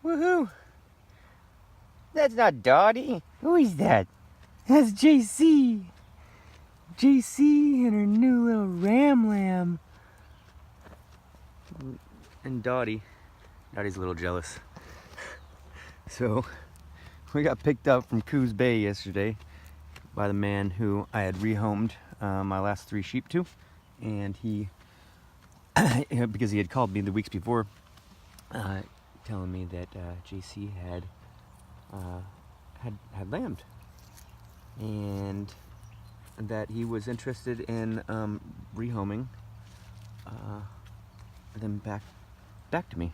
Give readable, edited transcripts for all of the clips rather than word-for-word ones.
Woohoo! That's not Dottie. Who is that? That's JC. JC and her new little ram lamb. And Dottie's a little jealous. So we got picked up from Coos Bay yesterday by the man who I had rehomed my last 3 sheep to, and he, because he had called me the weeks before, telling me that JC had lambed, and that he was interested in rehoming them back to me.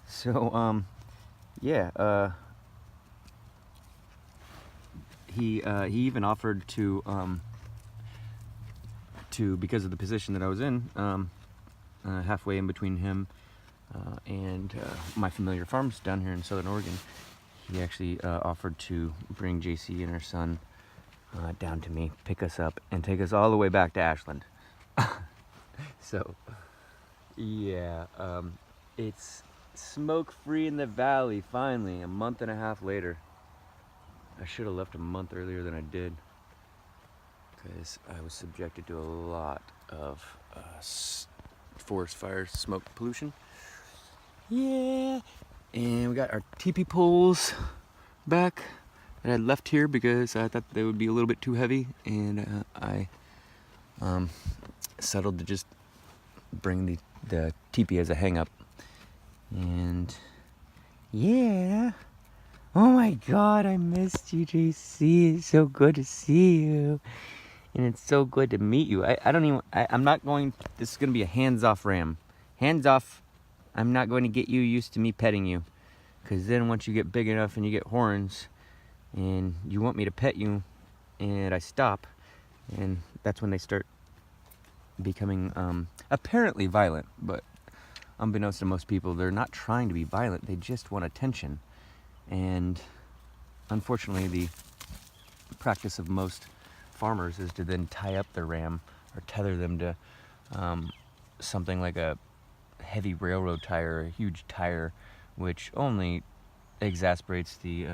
So yeah, he even offered to because of the position that I was in, halfway in between him and my familiar farms down here in Southern Oregon, he actually offered to bring JC and her son down to me, pick us up, and take us all the way back to Ashland. So yeah, it's smoke-free in the valley finally, a month and a half later. I should have left a month earlier than I did, because I was subjected to a lot of forest fires, smoke pollution. Yeah, and we got our teepee poles back that I had left here because I thought they would be a little bit too heavy, and I settled to just bring the teepee as a hang-up. And yeah, oh my God, I missed you, JC. It's so good to see you, and it's so good to meet you. I'm not going. This is gonna be a hands-off ram. Hands off. I'm not going to get you used to me petting you, because then once you get big enough and you get horns and you want me to pet you and I stop, and that's when they start becoming apparently violent. But unbeknownst to most people, they're not trying to be violent, they just want attention. And unfortunately, the practice of most farmers is to then tie up their ram or tether them to something like a heavy railroad tire, a huge tire, which only exasperates the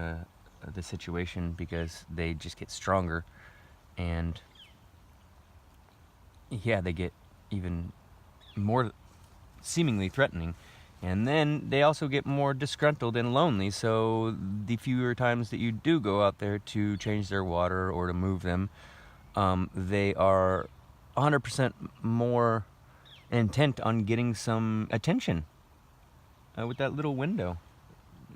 situation, because they just get stronger, and yeah, they get even more seemingly threatening, and then they also get more disgruntled and lonely. So the fewer times that you do go out there to change their water or to move them, they are 100% more intent on getting some attention with that little window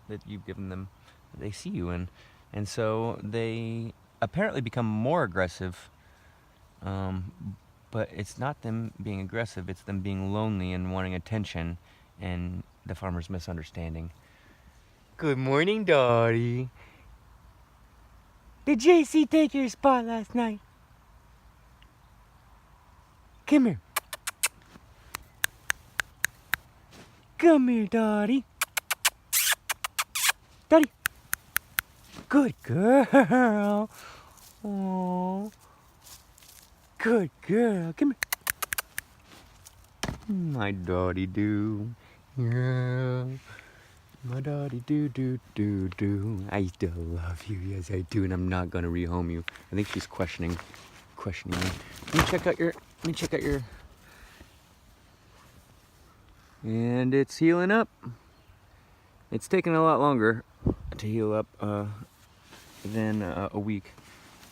that you've given them. They see you in, and so they apparently become more aggressive. But it's not them being aggressive, it's them being lonely and wanting attention, and the farmer's misunderstanding. Good morning, Dottie. Did JC take your spot last night? Come here. Come here, Dottie. Dottie. Good girl. Oh. Good girl. Come here. My Dottie do. Yeah. My Dottie do. I still love you. Yes, I do. And I'm not gonna rehome you. I think she's questioning me. Let me check out your. And it's healing up. It's taken a lot longer to heal up than a week.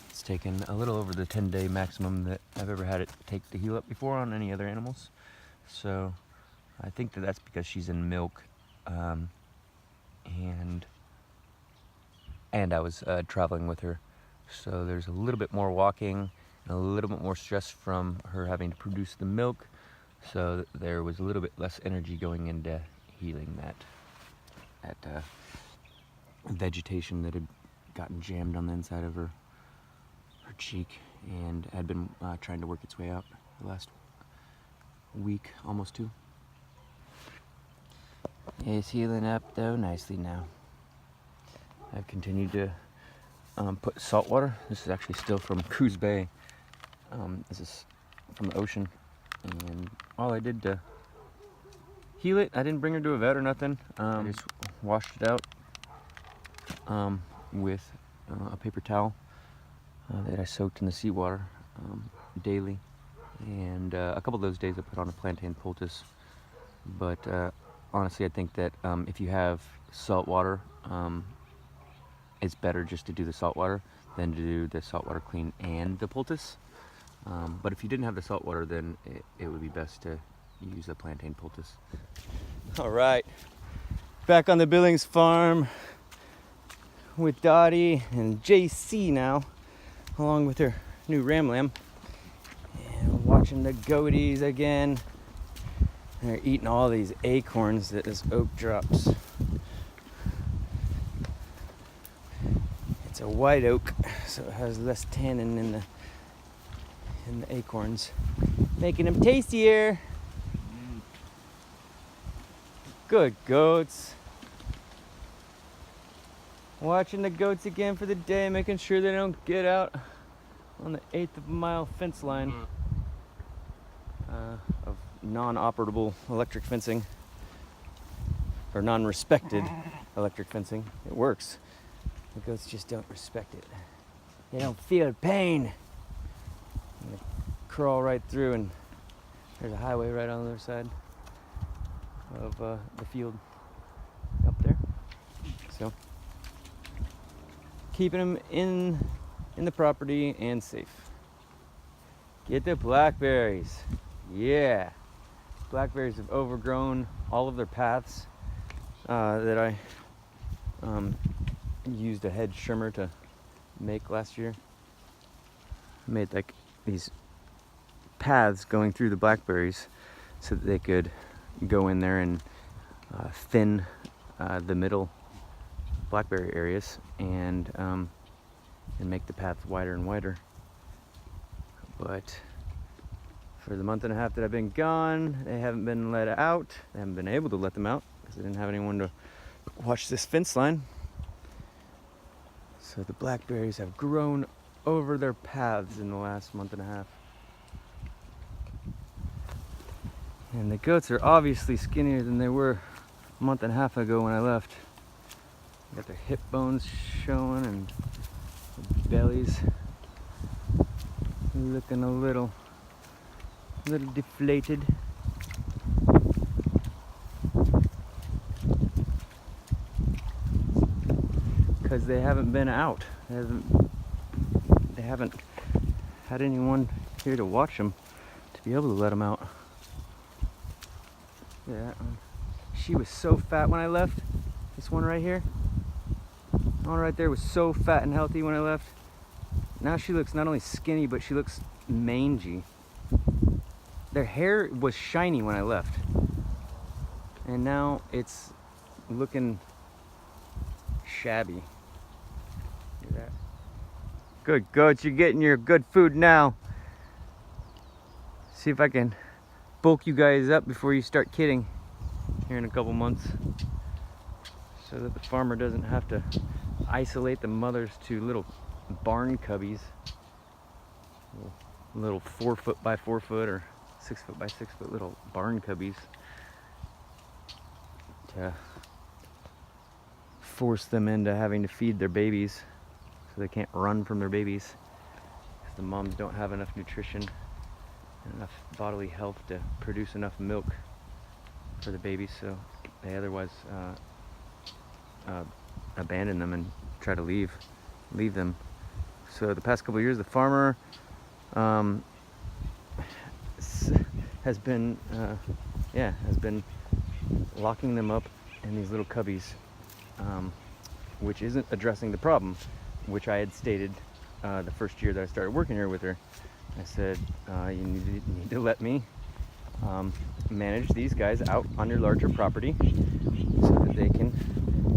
It's taken a little over the 10-day maximum that I've ever had it take to heal up before on any other animals. So I think that's because she's in milk, and I was traveling with her. So there's a little bit more walking and a little bit more stress from her having to produce the milk. So there was a little bit less energy going into healing that vegetation that had gotten jammed on the inside of her cheek, and had been trying to work its way out the last week, almost 2. It's healing up though nicely now. I've continued to put salt water. This is actually still from Coos Bay. This is from the ocean, and all I did to heal it, I didn't bring her to a vet or nothing. I just washed it out with a paper towel that I soaked in the seawater daily. And a couple of those days I put on a plantain poultice. But honestly, I think that if you have salt water, it's better just to do the salt water than to do the saltwater clean and the poultice. But if you didn't have the salt water, then it would be best to use the plantain poultice. All right, back on the Billings farm with Dottie and JC now, along with her new ram lamb. And watching the goaties again. They're eating all these acorns that this oak drops. It's a white oak, so it has less tannin in the acorns, making them tastier. Good goats. Watching the goats again for the day, making sure they don't get out on the 1/8 of a mile fence line of non-operable electric fencing, or non-respected electric fencing. It works. The goats just don't respect it. They don't feel pain. And they crawl right through, and there's a highway right on the other side of the field up there. So keeping them in the property and safe. Get the blackberries. Yeah. Blackberries have overgrown all of their paths that I used a hedge trimmer to make last year. I made like these paths going through the blackberries so that they could go in there and thin the middle blackberry areas and make the paths wider and wider. But for the month and a half that I've been gone, they haven't been let out. They haven't been able to let them out because I didn't have anyone to watch this fence line. So the blackberries have grown over their paths in the last month and a half. And the goats are obviously skinnier than they were a month and a half ago when I left. Got their hip bones showing and the bellies looking a little deflated. Because they haven't been out. They haven't had anyone here to watch them to be able to let them out. Yeah, she was so fat when I left. This one right here, that one right there was so fat and healthy when I left. Now she looks not only skinny, but she looks mangy. Their hair was shiny when I left, and now it's looking shabby. Look at that. Good goats, you're getting your good food now. See if I can bulk you guys up before you start kidding here in a couple months, so that the farmer doesn't have to isolate the mothers to little barn cubbies, little 4 foot by 4 foot or 6 foot by 6 foot little barn cubbies, to force them into having to feed their babies so they can't run from their babies, because the moms don't have enough nutrition and enough bodily health to produce enough milk for the babies, so they otherwise abandon them and try to leave them. So the past couple of years, the farmer has been locking them up in these little cubbies, which isn't addressing the problem, which I had stated the first year that I started working here with her. I said, you need to let me manage these guys out on your larger property so that they can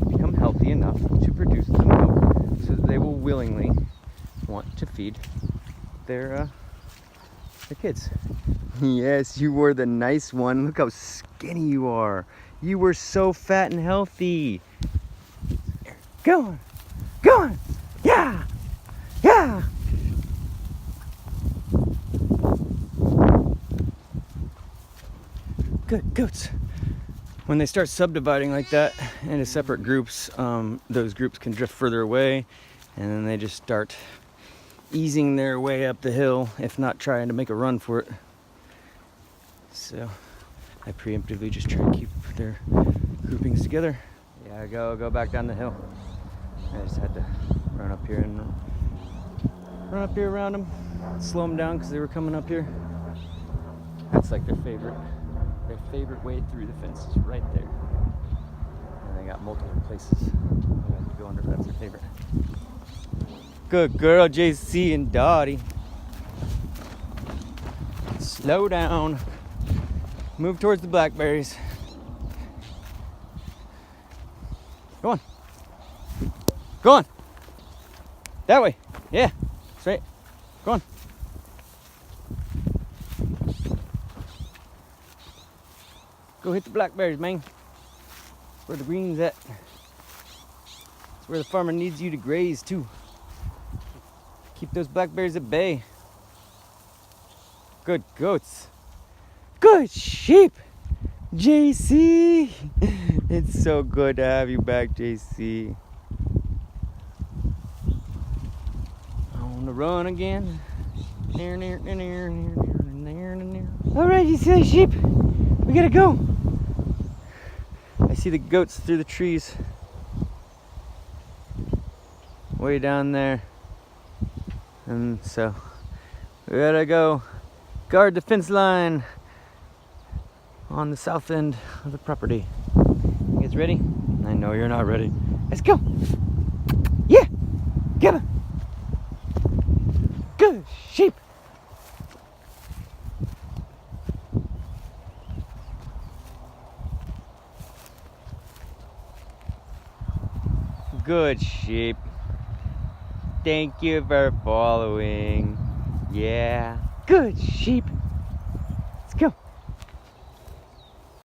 become healthy enough to produce the milk, so that they will willingly want to feed their kids. Yes, you were the nice one. Look how skinny you are. You were so fat and healthy. Go on. Go on. Yeah. Yeah. Good goats. when they start subdividing like that into separate groups, those groups can drift further away, and then they just start easing their way up the hill, if not trying to make a run for it. So I preemptively just try to keep their groupings together. Yeah, go back down the hill. I just had to run up here around them, slow them down because they were coming up here. That's like their favorite way through the fence is right there. And they got multiple places to go under. That's their favorite. Good girl, JC and Dottie. Slow down. Move towards the blackberries. Go on. Go on. That way. Yeah. Straight. Go on. Go hit the blackberries, man. That's where the green's at. That's where the farmer needs you to graze too. Keep those blackberries at bay. Good goats. Good sheep. JC. It's so good to have you back, JC. On the run again. Alright, you silly sheep. We gotta go. I see the goats through the trees. Way down there. And so we gotta go guard the fence line on the south end of the property. You guys ready? I know you're not ready. Let's go. Yeah. Come on. Good sheep. Good sheep. Thank you for following. Yeah. Good sheep.